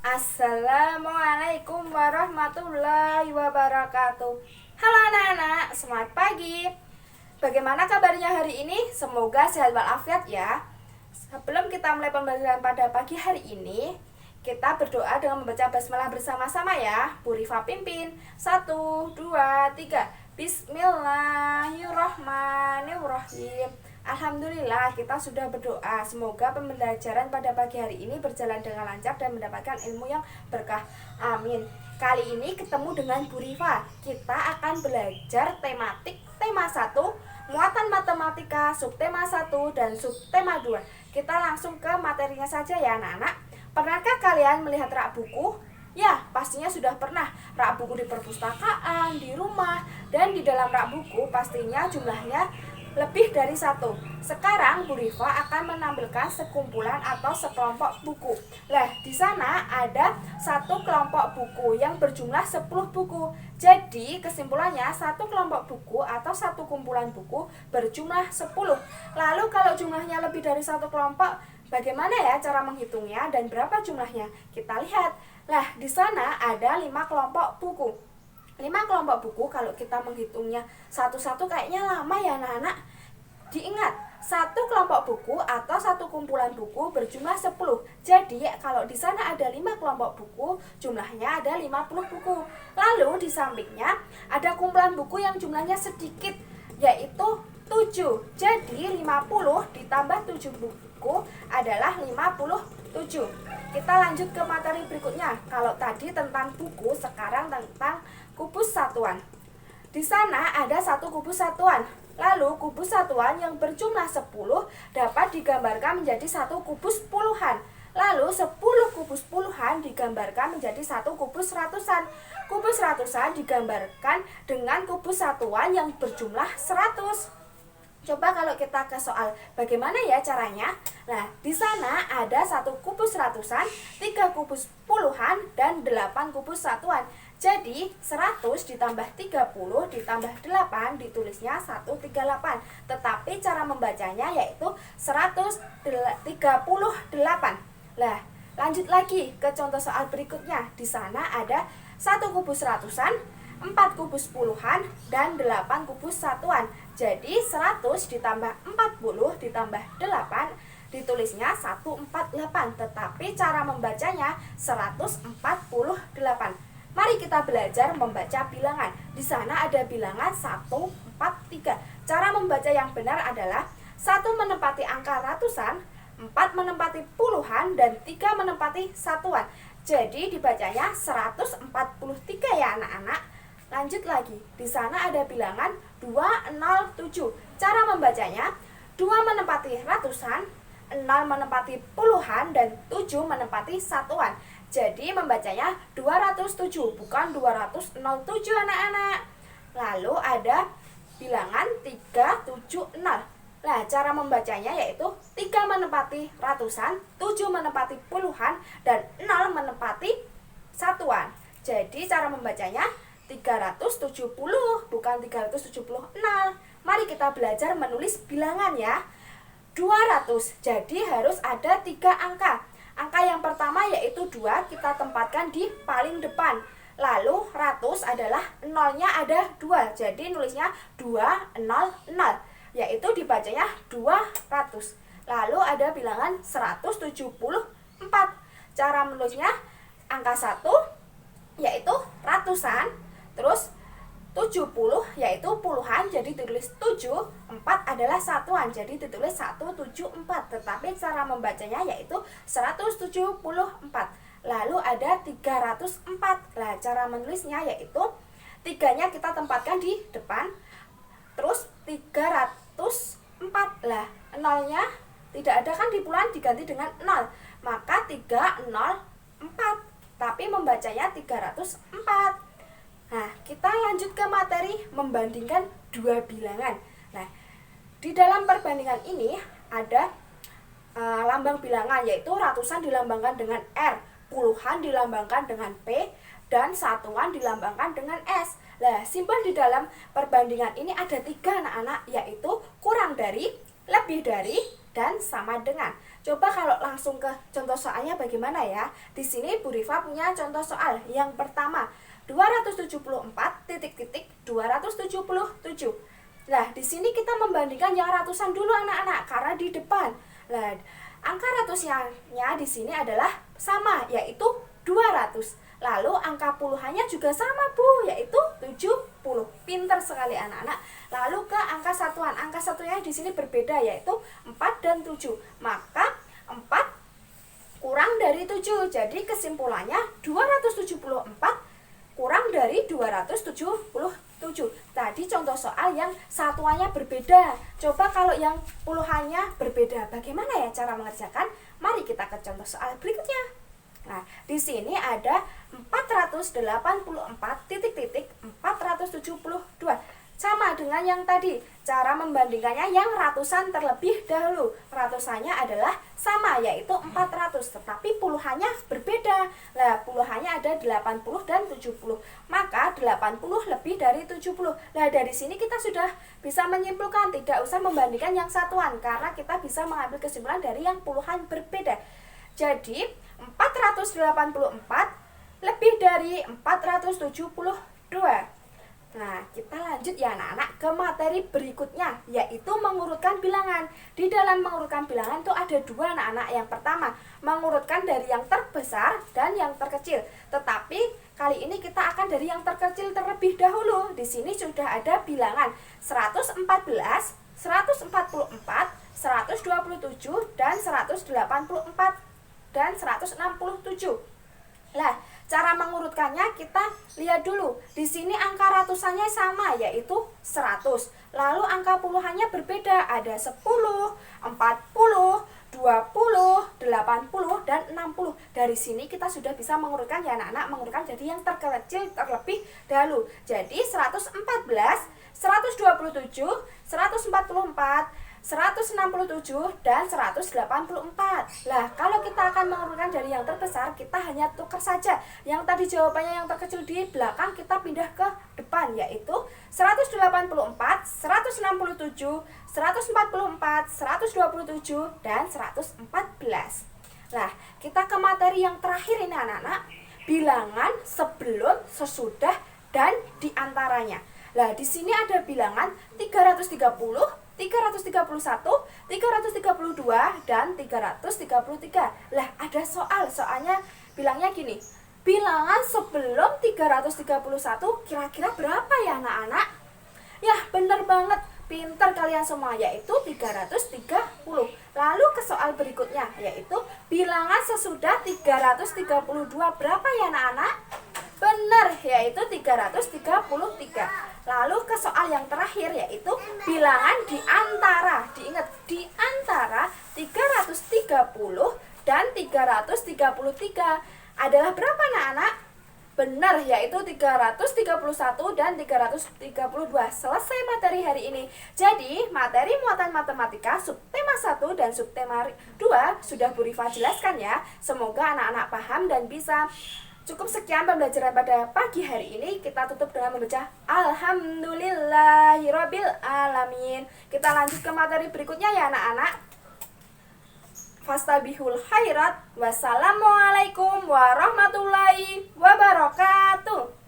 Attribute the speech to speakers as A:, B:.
A: Assalamualaikum warahmatullahi wabarakatuh. Halo anak-anak, selamat pagi. Bagaimana kabarnya hari ini? Semoga sehat walafiat ya. Sebelum kita mulai pembelajaran pada pagi hari ini, kita berdoa dengan membaca basmalah bersama-sama ya. Bu Rifa pimpin. 1, 2, 3. Bismillahirrahmanirrahim. Alhamdulillah kita sudah berdoa. Semoga pembelajaran pada pagi hari ini berjalan dengan lancar dan mendapatkan ilmu yang berkah. Amin. Kali ini ketemu dengan Bu Rifa. Kita akan belajar tematik tema 1, muatan matematika, subtema 1 dan subtema 2. Kita langsung ke materinya saja ya anak-anak. Pernahkah kalian melihat rak buku? Ya, pastinya sudah pernah. Rak buku di perpustakaan, di rumah, dan di dalam rak buku pastinya jumlahnya lebih dari 1. Sekarang Bu Rifa akan menampilkan sekumpulan atau sekelompok buku. Nah, di sana ada satu kelompok buku yang berjumlah 10 buku. Jadi, kesimpulannya satu kelompok buku atau satu kumpulan buku berjumlah 10. Lalu kalau jumlahnya lebih dari satu kelompok, bagaimana ya cara menghitungnya dan berapa jumlahnya? Kita lihat. Nah, di sana ada 5 kelompok buku. 5 kelompok buku kalau kita menghitungnya satu-satu kayaknya lama ya anak-anak. Diingat, satu kelompok buku atau satu kumpulan buku berjumlah 10. Jadi kalau di sana ada 5 kelompok buku, jumlahnya ada 50 buku. Lalu di sampingnya ada kumpulan buku yang jumlahnya sedikit, yaitu 7. Jadi 50 ditambah 7 buku adalah 57. Kita lanjut ke materi berikutnya. Kalau tadi tentang buku, sekarang tentang kubus satuan. Di sana ada satu kubus satuan. Lalu kubus satuan yang berjumlah 10 dapat digambarkan menjadi satu kubus puluhan. Lalu 10 kubus puluhan digambarkan menjadi satu kubus ratusan. Kubus ratusan digambarkan dengan kubus satuan yang berjumlah 100. Coba kalau kita ke soal bagaimana ya caranya. Nah, di sana ada satu kubus ratusan, 3 kubus puluhan, dan 8 kubus satuan. Jadi 100 ditambah 30 ditambah 8 ditulisnya 138. Tetapi cara membacanya yaitu 138. Nah, lanjut lagi ke contoh soal berikutnya. Di sana ada 1 kubus ratusan, 4 kubus puluhan, dan 8 kubus satuan. Jadi 100 ditambah 40 ditambah 8 ditulisnya 148. Tetapi cara membacanya 148. Mari kita belajar membaca bilangan. Di sana ada bilangan 1, 4, 3. Cara membaca yang benar adalah 1 menempati angka ratusan, 4 menempati puluhan, dan 3 menempati satuan. Jadi dibacanya 143 ya anak-anak. Lanjut lagi, di sana ada bilangan 207. Cara membacanya 2 menempati ratusan, 0 menempati puluhan, dan 7 menempati satuan. Jadi membacanya 207, bukan 207 anak-anak. Lalu ada bilangan 370. Nah, cara membacanya yaitu 3 menempati ratusan, 7 menempati puluhan, dan 0 menempati satuan. Jadi cara membacanya 370, bukan 370. Mari kita belajar menulis bilangan ya. 200, jadi harus ada 3 angka. Angka yang pertama yaitu 2, kita tempatkan di paling depan. Lalu ratus adalah nolnya ada 2, jadi nulisnya 200, yaitu dibacanya 200. Lalu ada bilangan 174. Cara menulisnya angka 1 yaitu ratusan, terus 70 yaitu puluhan, jadi ditulis 7, 4 adalah satuan, jadi ditulis 174. Tetapi cara membacanya yaitu 174. Lalu ada 304. Nah, cara menulisnya yaitu 3-nya kita tempatkan di depan, terus 304. Lah, nolnya tidak ada kan di puluhan, diganti dengan 0, maka 304. Tapi membacanya 304. Nah, kita lanjut ke materi membandingkan 2 bilangan. Nah, di dalam perbandingan ini ada lambang bilangan, yaitu ratusan dilambangkan dengan R, puluhan dilambangkan dengan P, dan satuan dilambangkan dengan S. Nah, simbol di dalam perbandingan ini ada 3 anak-anak, yaitu kurang dari, lebih dari, dan sama dengan. Coba kalau langsung ke contoh soalnya bagaimana ya? Di sini Bu Rifa punya contoh soal. Yang pertama, 274 titik-titik 277. Nah, di sini kita membandingkan yang ratusan dulu anak-anak karena di depan. Nah, angka ratusnya di sini adalah sama, yaitu 200. Lalu angka puluhannya juga sama Bu, yaitu 70. Pinter sekali anak-anak. Lalu ke angka satuan. Angka satunya di sini berbeda, yaitu 4 dan 7. Maka 4 kurang dari 7. Jadi kesimpulannya 274 kurang dari 277. Tadi contoh soal yang satuannya berbeda. Coba kalau yang puluhannya berbeda, bagaimana ya cara mengerjakan? Mari kita ke contoh soal berikutnya. Nah, di sini ada 484 titik-titik 472. Sama dengan yang tadi, cara membandingkannya yang ratusan terlebih dahulu. Ratusannya adalah sama, yaitu 400, tetapi puluhannya berbeda. Nah, puluhannya ada 80 dan 70. Maka 80 lebih dari 70. Nah, dari sini kita sudah bisa menyimpulkan, tidak usah membandingkan yang satuan, karena kita bisa mengambil kesimpulan dari yang puluhan berbeda. Jadi, 484 lebih dari 472. Nah, kita lanjut ya anak-anak ke materi berikutnya, yaitu mengurutkan bilangan. Di dalam mengurutkan bilangan itu ada dua anak-anak. Yang pertama, mengurutkan dari yang terbesar dan yang terkecil. Tetapi kali ini kita akan dari yang terkecil terlebih dahulu. Di sini sudah ada bilangan 114, 144, 127, dan 184, dan 167. Nah, cara mengurutkannya kita lihat dulu. Di sini angka ratusannya sama, yaitu 100. Lalu angka puluhannya berbeda, ada 10, 40, 20, 80, dan 60. Dari sini kita sudah bisa mengurutkan ya anak-anak, mengurutkan jadi yang terkecil terlebih dahulu. Jadi 114, 127, 144, 167, dan 184. Lah, kalau kita akan mengurutkan dari yang terbesar, kita hanya tukar saja. Yang tadi jawabannya yang terkecil di belakang, kita pindah ke depan, yaitu 184, 167, 144, 127, dan 114. Nah, kita ke materi yang terakhir ini anak-anak, bilangan sebelum, sesudah, dan diantaranya. Lah, di sini ada bilangan 330, 331, 332, dan 333. Lah, ada soalnya bilangnya gini. Bilangan sebelum 331 kira-kira berapa ya anak-anak? Ya, bener banget. Pinter kalian semua, yaitu 330. Lalu ke soal berikutnya, yaitu bilangan sesudah 332 berapa ya anak-anak? Benar, yaitu 333. Lalu ke soal yang terakhir, yaitu bilangan di antara. Diingat, di antara 330 dan 333 adalah berapa anak-anak? Benar, yaitu 331 dan 332. Selesai materi hari ini. Jadi, materi muatan matematika subtema 1 dan subtema 2 sudah Bu Rifa jelaskan ya. Semoga anak-anak paham dan bisa. Cukup sekian pembelajaran pada pagi hari ini. Kita tutup dengan membaca Alhamdulillahirabbil alamin. Kita lanjut ke materi berikutnya ya anak-anak. Fastabihul khairat. Wassalamualaikum warahmatullahi wabarakatuh.